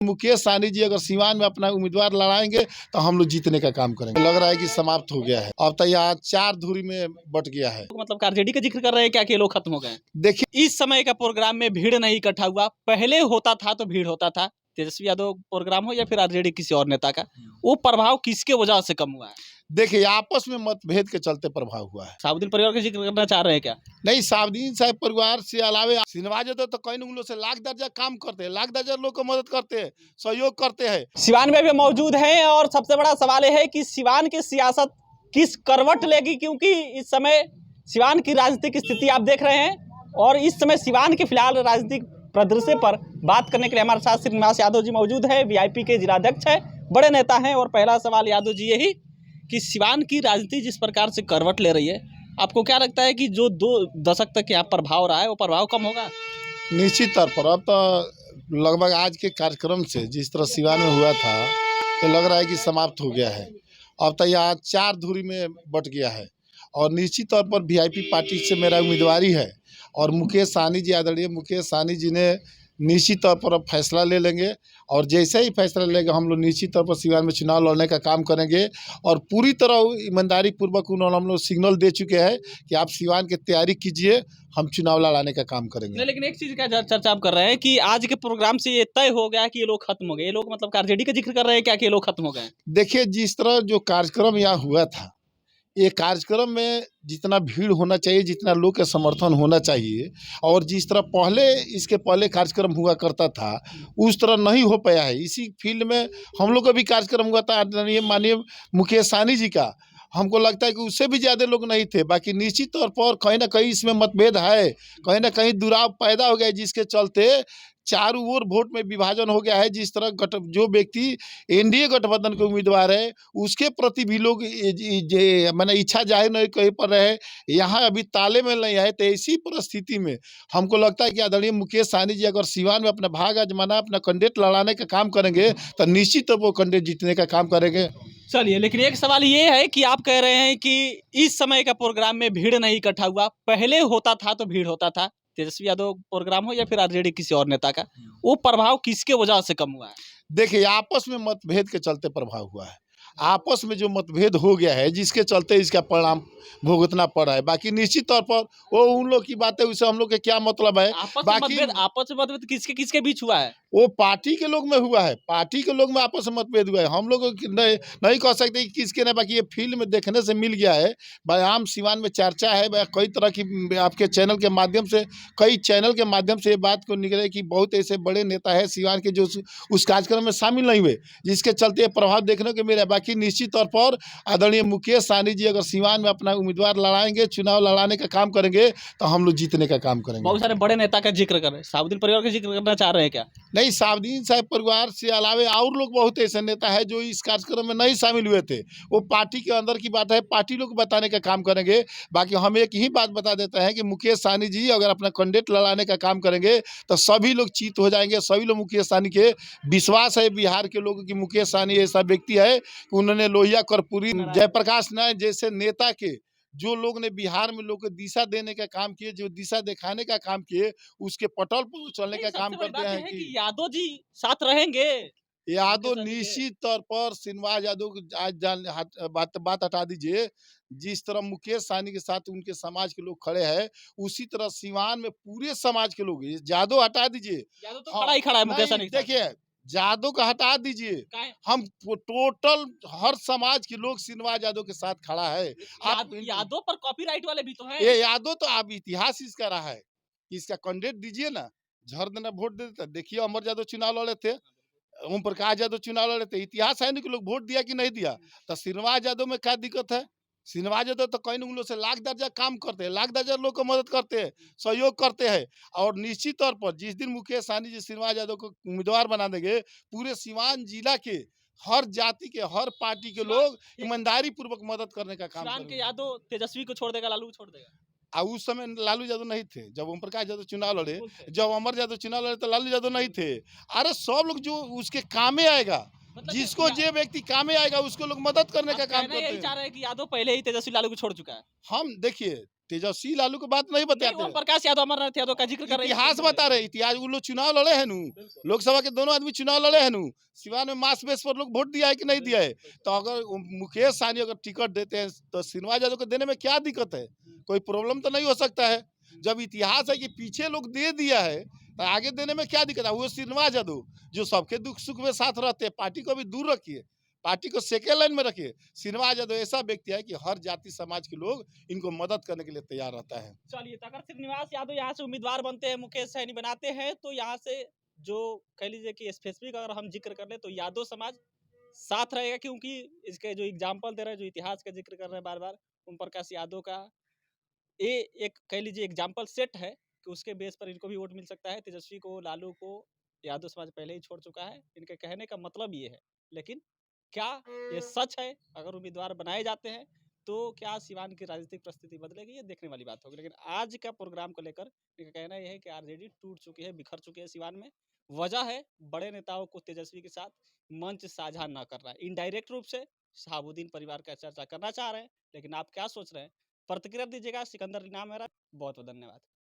मुकेश सहनी जी अगर सीवान में अपना उम्मीदवार लड़ाएंगे तो हम लोग जीतने का काम करेंगे। लग रहा है कि समाप्त हो गया है, अब तो यहाँ 4 धुरी में बट गया है। मतलब आरजेडी का जिक्र कर रहे हैं क्या कि ये लोग खत्म हो गए? देखिए, इस समय का प्रोग्राम में भीड़ नहीं इकट्ठा हुआ, पहले होता था तो भीड़ होता था, तेजस्वी यादव प्रोग्राम हो या फिर आरजेडी किसी और नेता का, वो प्रभाव किसके वजह से कम हुआ है? देखिए आपस में मतभेद के चलते प्रभाव हुआ है। साबुद्दीन परिवार का जिक्र करना चाह रहे हैं क्या? नहीं, साबुद्दीन साहब परिवार से अलावे सिनवाज यादव तो कई लोगों से लाख दर्जा काम करते हैं, लाख दर्जा लोग को मदद करते हैं, सहयोग करते हैं। सिवान में भी मौजूद हैं और सबसे बड़ा सवाल यह है कि सिवान की सियासत किस करवट लेगी, क्योंकि इस समय सिवान की राजनीतिक स्थिति आप देख रहे हैं और इस समय सिवान के फिलहाल राजनीतिक परिदृश्य पर बात करने के लिए हमारे साथ श्रीनिवास यादव जी मौजूद है, वीआईपी के जिलाध्यक्ष है, बड़े नेता हैं। और पहला सवाल यादव जी यही कि सिवान की राजनीति जिस प्रकार से करवट ले रही है, आपको क्या लगता है कि जो 2 दशक तक यहाँ प्रभाव रहा है वो प्रभाव कम होगा? निश्चित तौर पर अब तो लगभग आज के कार्यक्रम से जिस तरह सिवान में हुआ था तो लग रहा है कि समाप्त हो गया है। अब तो यहाँ 4 धुरी में बट गया है और निश्चित तौर पर वीआईपी पार्टी से मेरा उम्मीदवारी है और मुकेश सहनी जी, आदरणीय मुकेश सहनी जी ने निश्चित तौर पर अब फैसला ले लेंगे और जैसे ही फैसला लेंगे हम लोग निश्चित तौर पर सिवान में चुनाव लड़ने का काम करेंगे और पूरी तरह ईमानदारी पूर्वक उन्होंने हम लोग सिग्नल दे चुके हैं कि आप सिवान की तैयारी कीजिए, हम चुनाव लड़ाने का काम करेंगे। लेकिन एक चीज का चर्चा आप कर रहे हैं कि आज के प्रोग्राम से ये तय हो गया कि ये लोग खत्म हो गए, ये लोग मतलब आरजेडी का जिक्र कर रहे हैं क्या कि ये लोग खत्म हो गए? देखिए, जिस तरह जो कार्यक्रम यहाँ हुआ था, ये कार्यक्रम में जितना भीड़ होना चाहिए, जितना लोग का समर्थन होना चाहिए और जिस तरह पहले इसके पहले कार्यक्रम हुआ करता था उस तरह नहीं हो पाया है। इसी फील्ड में हम लोग का भी कार्यक्रम हुआ था आदरणीय माननीय मुकेश सहनी जी का, हमको लगता है कि उससे भी ज़्यादा लोग नहीं थे। बाकी निश्चित तौर पर कहीं ना कहीं इसमें मतभेद है, कहीं ना कहीं दुराव पैदा हो गया है, जिसके चलते चारों ओर वोट में विभाजन हो गया है। जिस तरह जो व्यक्ति एनडीए गठबंधन के उम्मीदवार है उसके प्रति भी लोग मैंने इच्छा जाहिर नहीं कहीं पर रहे, यहाँ अभी ताले में नहीं आए। तो ऐसी परिस्थिति में हमको लगता है कि आदरणीय मुकेश सहनी जी अगर सिवान में अपना भाग आजमाना, अपना कैंडिडेट लड़ाने का काम करेंगे तो निश्चित तौर वो कैंडिडेट जीतने का काम करेंगे। चलिए, लेकिन एक सवाल ये है कि आप कह रहे हैं कि इस समय का प्रोग्राम में भीड़ नहीं इकट्ठा हुआ, पहले होता था तो भीड़ होता था, तेजस्वी यादव प्रोग्राम हो या फिर आरजेडी किसी और नेता का, वो प्रभाव किसके वजह से कम हुआ है? देखिए आपस में मतभेद के चलते प्रभाव हुआ है। आपस में जो मतभेद हो गया है जिसके चलते इसका परिणाम भुगतना पड़ा है। बाकी निश्चित तौर पर वो उन लोग की बात है, उससे हम लोग के क्या मतलब है। आपस में मतभेद किसके बीच हुआ है? वो पार्टी के लोग में हुआ है, पार्टी के लोग में आपस में मतभेद हुआ है। हम लोग नहीं कह सकते कि किसके नहीं, बाकी ये फील्ड में देखने से मिल गया है। आम सिवान में चर्चा है, कई तरह की आपके चैनल के माध्यम से, कई चैनल के माध्यम से ये बात को निकले कि बहुत ऐसे बड़े नेता है सिवान के जो उस कार्यक्रम में शामिल नहीं हुए, जिसके चलते प्रभाव देखने को मिला। बाकी निश्चित तौर पर आदरणीय मुकेश सहनी जी अगर सिवान में अपना उम्मीदवार लड़ाएंगे, चुनाव लड़ाने का काम करेंगे तो हम लोग जीतने का काम करेंगे। बहुत सारे बड़े नेता का जिक्र कर रहे हैं, साबुद्दीन परिवार का जिक्र करना चाह रहे हैं क्या? नहीं, साबुद्दीन साहब परिवार से अलावे और लोग बहुत ऐसे नेता है जो इस कार्यक्रम में नहीं शामिल हुए थे। वो पार्टी के अंदर की बात है, पार्टी लोग बताने का काम करेंगे। बाकी हम एक ही बात बता देते हैं कि मुकेश सहनी जी अगर अपना कैंडिडेट लड़ाने का काम करेंगे तो सभी लोग चित हो जाएंगे। सभी लोग मुकेश सहनी के विश्वास है, बिहार के लोगों की मुकेश सहनी ऐसा व्यक्ति है कि उन्होंने लोहिया, कर्पूरी, जयप्रकाश नारायण जैसे नेता के जो लोग ने बिहार में लोग को दिशा देने का काम किए, जो दिशा दिखाने का काम किए, उसके पटल पर चलने का काम करते हैं कि यादव जी साथ रहेंगे। यादव निश्चित तौर पर सिनवाज यादव आज बात हटा दीजिए। जिस तरह मुकेश सहनी के साथ उनके समाज के लोग खड़े हैं, उसी तरह सिवान में पूरे समाज के लोग, यादव हटा दीजिए, यादव तो खड़ा ही खड़ा है मुकेश सहनी। देखिए यादव का हटा दीजिए, हम टोटल हर समाज के लोग सिनवाज यादव के साथ खड़ा है। आप यादव पर कॉपीराइट वाले भी तो हैं। ये यादव तो आप इतिहास इसका रहा है, इसका कैंडिडेट दीजिए ना, झर देना वोट दे देता। देखिए अमर यादव चुनाव लड़े थे, ओम प्रकाश यादव चुनाव लड़े थे, इतिहास है ना कि लोग वोट दिया कि नहीं दिया। तो सिनवाज यादव में क्या दिक्कत है? सिनवाज यादव तो कई लोगों से लाख दर्जा काम करते हैं, लाख दर्जा लोग को मदद करते हैं, सहयोग करते हैं। और निश्चित तौर पर जिस दिन मुकेश सहनी जी सिनवाज यादव को उम्मीदवार बना देंगे, पूरे सिवान जिला के हर जाति के, हर पार्टी के लोग ईमानदारी पूर्वक मदद करने का काम करेंगे। यादव तेजस्वी को छोड़ देगा, लालू को छोड़ देगा। उस समय लालू यादव नहीं थे जब ओम प्रकाश यादव चुनाव लड़े, जब अमर यादव चुनाव लड़े तो लालू यादव नहीं थे। अरे सब लोग जो उसके कामे आएगा, जिसको जो व्यक्ति कामे आएगा उसको लोग मदद करने का काम करते हैं। चाह रहे हैं कि यादव पहले ही तेजस्वी लालू को छोड़ चुका है। हम देखिए तेजस्वी लालू को बात नहीं नहीं, बताते। ओम प्रकाश यादव अमरनाथ यादव का जिक्र कर रहे हैं। इतिहास बता रहे, इतिहास वो लोग चुनाव लड़े हैं नू, लोकसभा के दोनों आदमी चुनाव लड़े हैं नू, सिवान में मास बेस पर लोग वोट दिया है कि नहीं दिया है। तो अगर मुकेश सहनी अगर टिकट देते हैं तो श्रीनिवास यादव को देने में क्या दिक्कत है, कोई प्रॉब्लम तो नहीं हो सकता है। जब इतिहास है कि पीछे लोग दे दिया है तो आगे देने में क्या दिक्कत है। वो श्रीनिवास यादव जो सबके दुख सुख में साथ रहते हैं, पार्टी को भी दूर रखिए, पार्टी को सेकेंड लाइन में रखिए। श्रीनिवास यादव ऐसा व्यक्ति है कि हर जाति समाज के लोग इनको मदद करने के लिए तैयार रहता है। चलिए, तो अगर श्रीनिवास यादव यहाँ से उम्मीदवार बनते हैं, मुकेश सहनी बनाते हैं, तो यहाँ से जो कह लीजिए कि स्पेसिफिक अगर हम जिक्र कर ले तो यादव समाज साथ रहेगा, क्योंकि इसके जो एग्जाम्पल दे रहे हैं, जो इतिहास का जिक्र कर रहे हैं बार बार, ओम प्रकाश यादव का ये एक कह लीजिए एग्जाम्पल सेट है कि उसके बेस पर इनको भी वोट मिल सकता है। तेजस्वी को, लालू को यादव समाज पहले ही छोड़ चुका है। इनके कहने का मतलब ये है, लेकिन क्या ये सच है? अगर उम्मीदवार बनाए जाते हैं तो क्या सिवान की राजनीतिक परिस्थिति बदलेगी, ये देखने वाली बात होगी। लेकिन आज का प्रोग्राम को लेकर इनका कहना यह है कि ऑलरेडी टूट चुकी है, बिखर चुकी है सिवान में। वजह है बड़े नेताओं को तेजस्वी के साथ मंच साझा न करना। इनडायरेक्ट रूप से शहाबुद्दीन परिवार का चर्चा करना चाह रहे हैं, लेकिन आप क्या सोच रहे हैं? प्रतिक्रिया दीजिएगा। सिकंदर इनाम मेरा बहुत बहुत धन्यवाद।